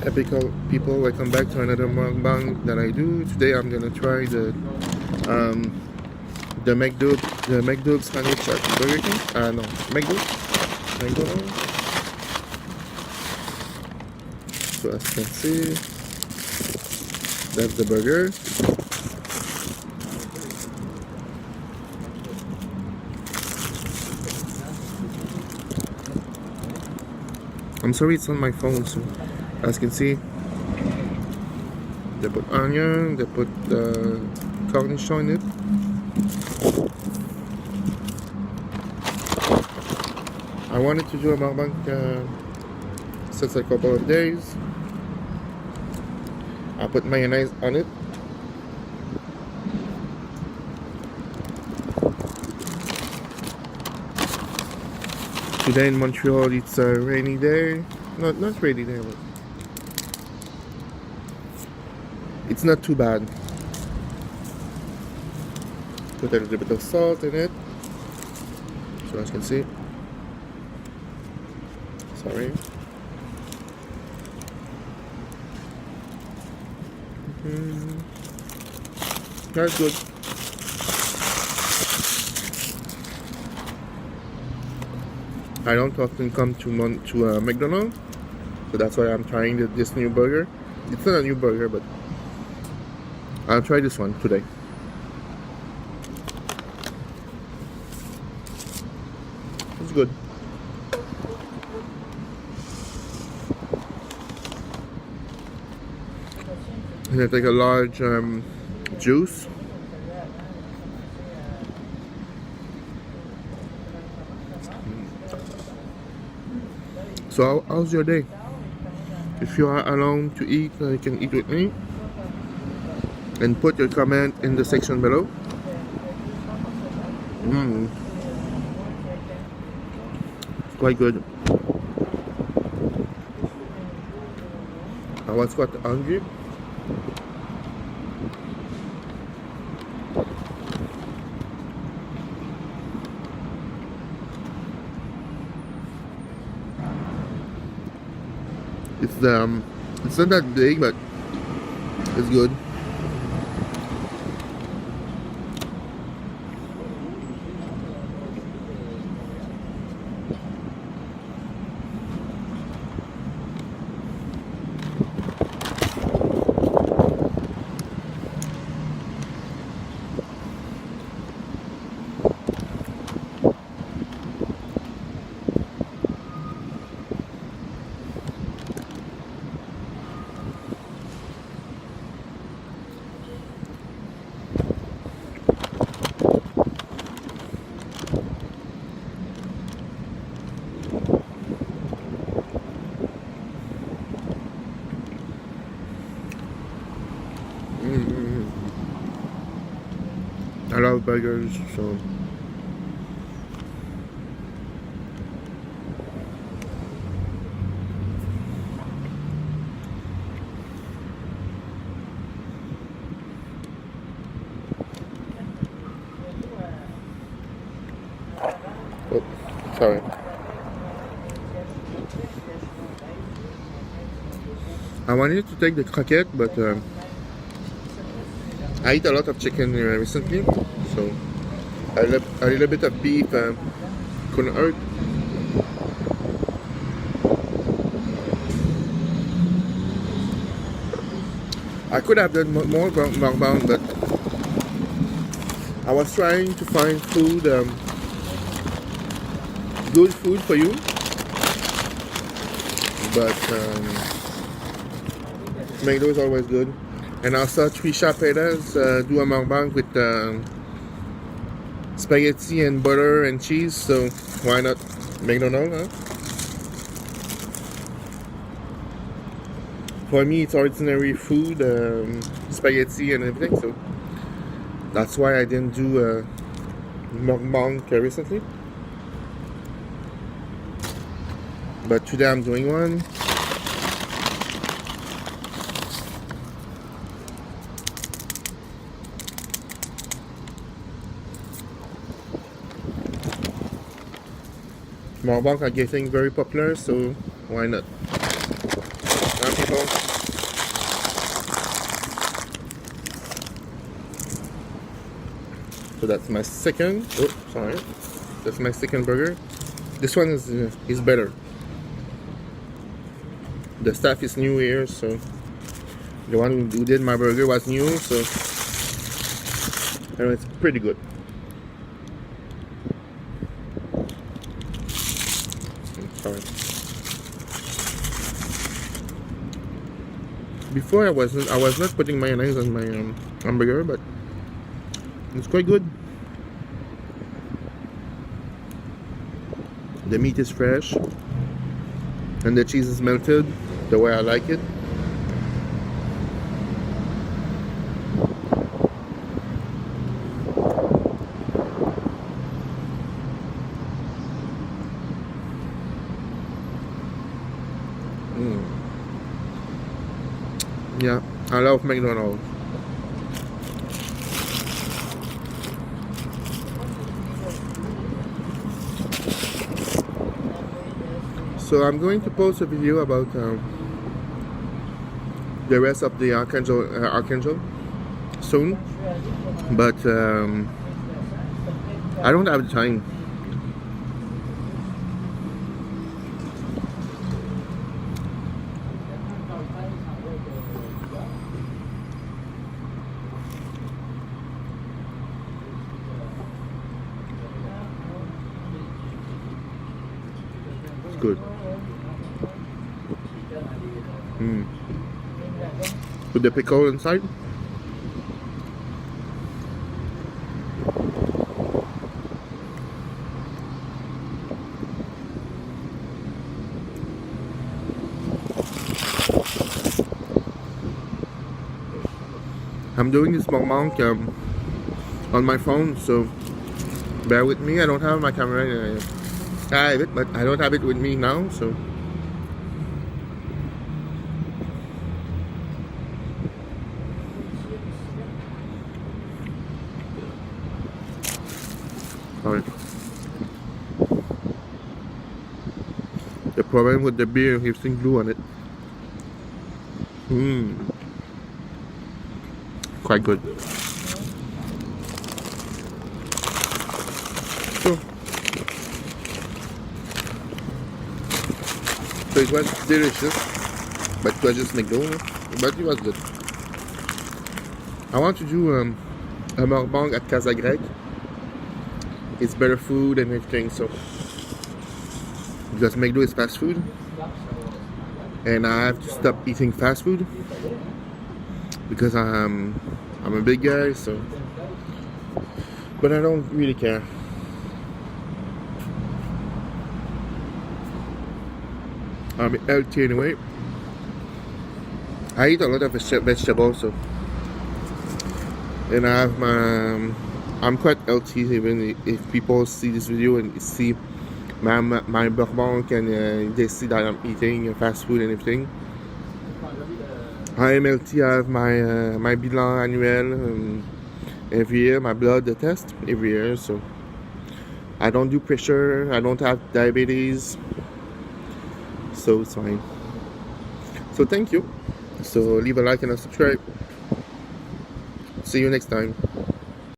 Epical people, welcome back to another mukbang that I do. Today I'm gonna try the McDonald's sandwich at Burger King. No, McDonald's. So as you can see, that's the burger. I'm sorry, it's on my phone, so as you can see, they put onion, they put cornichon in it. I wanted to do a mukbang since a couple of days. I put mayonnaise on it. Today in Montreal, it's a rainy day. Not rainy day, but it's not too bad. Put a little bit of salt in it. So as you can see. Sorry. That's good. I don't often come to McDonald's, so that's why I'm trying this new burger. It's not a new burger, but I'll try this one today. It's good. And I take a large juice. So how's your day? If you are alone to eat, you can eat with me. And put your comment in the section below. Quite good. I was quite hungry. It's not that big, but it's good. I love burgers, so oh, sorry. I wanted to take the croquette, but I eat a lot of chicken recently, so a little bit of beef couldn't hurt. I could have done more mukbang, but I was trying to find food, good food for you, but Mango is always good. And also Trisha Perez do a mukbang with spaghetti and butter and cheese, so why not McDonald's, huh? For me, it's ordinary food, spaghetti and everything, so that's why I didn't do a mukbang recently. But today I'm doing one. Mukbang are getting very popular, so why not? people. So that's my second. Oh, sorry. That's my second burger. This one is better. The staff is new here, so the one who did my burger was new, so it's pretty good. Sorry. Before I was not putting mayonnaise on my hamburger, but it's quite good. The meat is fresh and the cheese is melted the way I like it. Yeah, I love McDonald's. So I'm going to post a video about the rest of the Archangel soon, but I don't have the time. It's good. With the pickle inside. I'm doing this mukbang on my phone, so bear with me. I don't have my camera. I have it, but I don't have it with me now, so. Sorry. The problem with the beer, you've seen glue on it. Quite good. So it was delicious, but it was just McDonald's, but it was good. I want to do a mukbang at Casa Grec. It's better food and everything, so because McDo is fast food and I have to stop eating fast food because I'm a big guy, so, but I don't really care. I'm healthy anyway. I eat a lot of vegetables, so, and I have my I'm quite healthy. Even if people see this video and see my mukbang and they see that I'm eating fast food and everything, I am healthy. I have my bilan annuel every year, my blood test every year, so I don't do pressure, I don't have diabetes, so it's fine. So thank you. So leave a like and a subscribe. See you next time.